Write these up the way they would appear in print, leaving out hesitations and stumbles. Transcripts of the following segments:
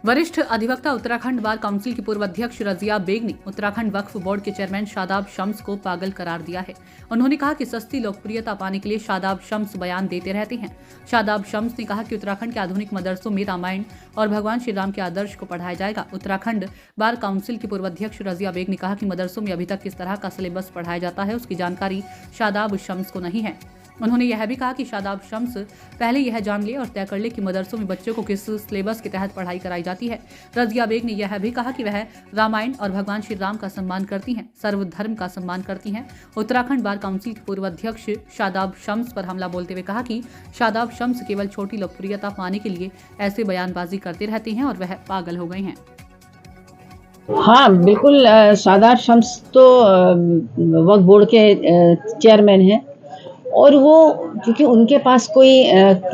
वरिष्ठ अधिवक्ता Uttarakhand bar council की पूर्व अध्यक्ष रजिया बेग ने उत्तराखंड वक्फ बोर्ड के चेयरमैन शादाब शम्स को पागल करार दिया है। उन्होंने कहा कि सस्ती लोकप्रियता पाने के लिए शादाब शम्स बयान देते रहते हैं। शादाब शम्स ने कहा कि उत्तराखंड के आधुनिक मदरसों में रामायण और भगवान श्री राम के आदर्श को पढ़ाया जाएगा। उत्तराखंड बार काउंसिल की पूर्व अध्यक्ष रजिया बेग ने कहा कि मदरसों में अभी तक किस तरह का सिलेबस पढ़ाया जाता है उसकी जानकारी शादाब शम्स को नहीं है। उन्होंने यह भी कहा कि शादाब शम्स पहले यह जान ले और तय कर ले कि मदरसों में बच्चों को किस सिलेबस के तहत पढ़ाई कराई जाती है। रजिया बेग ने यह भी कहा कि वह रामायण और भगवान श्री राम का सम्मान करती हैं, सर्वधर्म का सम्मान करती हैं। उत्तराखंड बार काउंसिल के पूर्व अध्यक्ष शादाब शम्स पर हमला बोलते हुए कहा कि शादाब शम्स केवल छोटी लोकप्रियता पाने के लिए ऐसे बयानबाजी करते रहते हैं और वह पागल हो गए हैं। हाँ बिल्कुल, शादाब शम्स तो वक्फ बोर्ड के चेयरमैन हैं और वो क्योंकि उनके पास कोई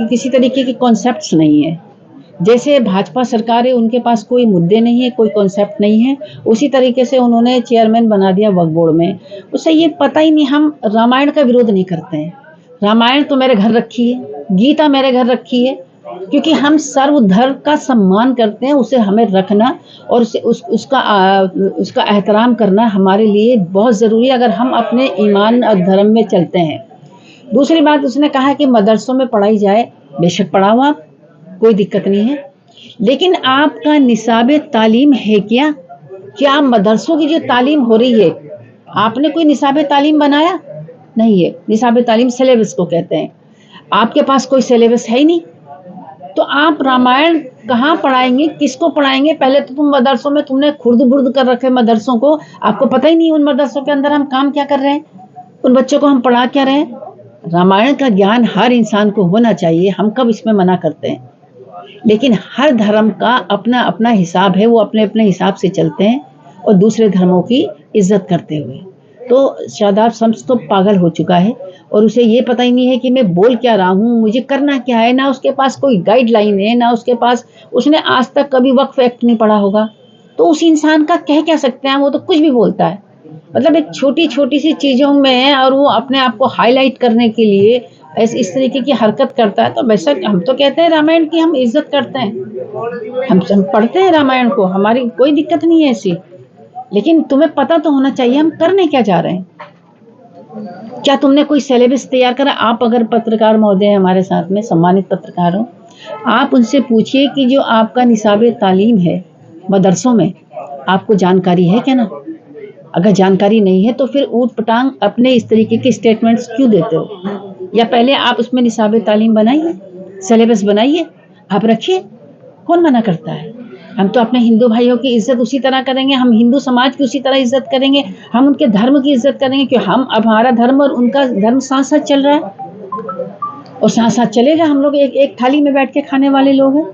किसी तरीके के कॉन्सेप्ट्स नहीं है। जैसे भाजपा सरकार है, उनके पास कोई मुद्दे नहीं है, कोई कॉन्सेप्ट नहीं है, उसी तरीके से उन्होंने चेयरमैन बना दिया वक्फ बोर्ड में। उसे ये पता ही नहीं, हम रामायण का विरोध नहीं करते हैं। रामायण तो मेरे घर रखी है, गीता मेरे घर रखी है, क्योंकि हम सर्वधर्म का सम्मान करते हैं। उसे हमें रखना और उसका एहतराम करना हमारे लिए बहुत ज़रूरी है, अगर हम अपने ईमान और धर्म में चलते हैं। दूसरी बात, उसने कहा कि मदरसों में पढ़ाई जाए, बेशक पढ़ाओ आप, कोई दिक्कत नहीं है, लेकिन आपका निसाब तालीम है क्या? क्या मदरसों की जो तालीम हो रही है, आपने कोई निसाब तालीम बनाया? नहीं है। निसाब तालीम सिलेबस को कहते हैं। आपके पास कोई सिलेबस है ही नहीं, तो आप रामायण कहाँ पढ़ाएंगे, किसको पढ़ाएंगे? पहले तो तुम मदरसों में तुमने खुर्द बुर्द कर रखे मदरसों को, आपको पता ही नहीं उन मदरसों के अंदर हम काम क्या कर रहे हैं, उन बच्चों को हम पढ़ा क्या रहे हैं। रामायण का ज्ञान हर इंसान को होना चाहिए, हम कब इसमें मना करते हैं, लेकिन हर धर्म का अपना अपना हिसाब है, वो अपने अपने हिसाब से चलते हैं और दूसरे धर्मों की इज्जत करते हुए। तो शादाब शम्स तो पागल हो चुका है और उसे ये पता ही नहीं है कि मैं बोल क्या रहा हूँ, मुझे करना क्या है। ना उसके पास कोई गाइडलाइन है, ना उसके पास, उसने आज तक कभी वक्फ एक्ट नहीं पढ़ा होगा, तो उस इंसान का कह क्या सकते हैं, वो तो कुछ भी बोलता है। मतलब एक छोटी छोटी सी चीज़ों में और वो अपने आप को हाईलाइट करने के लिए इस तरीके की हरकत करता है। तो वैसा हम तो कहते हैं रामायण की हम इज्जत करते हैं, हम पढ़ते हैं रामायण को, हमारी कोई दिक्कत नहीं है ऐसी, लेकिन तुम्हें पता तो होना चाहिए हम करने क्या जा रहे हैं। क्या तुमने कोई सिलेबस तैयार करा? आप अगर पत्रकार महोदय हमारे साथ में सम्मानित पत्रकार हो, आप उनसे पूछिए कि जो आपका निसाब तालीम है मदरसों में, आपको जानकारी है क्या? ना, अगर जानकारी नहीं है तो फिर ऊट पटांग अपने इस तरीके के स्टेटमेंट्स क्यों देते हो? या पहले आप उसमें निसाब तालीम बनाइए, सिलेबस बनाइए, आप रखिए, कौन मना करता है। हम तो अपने हिंदू भाइयों की इज्जत उसी तरह करेंगे, हम हिंदू समाज की उसी तरह इज्जत करेंगे, हम उनके धर्म की इज्जत करेंगे, कि हम अब हमारा धर्म और उनका धर्म साथ साथ चल रहा है और साथ साथ चलेगा। हम लोग एक थाली में बैठ के खाने वाले लोग हैं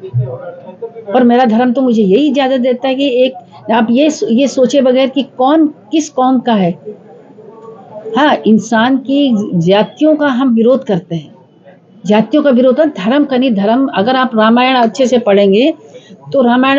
और मेरा धर्म तो मुझे यही इजाज़त देता है कि एक आप ये सोचे बगैर कि कौन किस कौम का है। हाँ, इंसान की जातियों का हम विरोध करते हैं, जातियों का विरोध है, धर्म का नहीं। धर्म, अगर आप रामायण अच्छे से पढ़ेंगे तो रामायण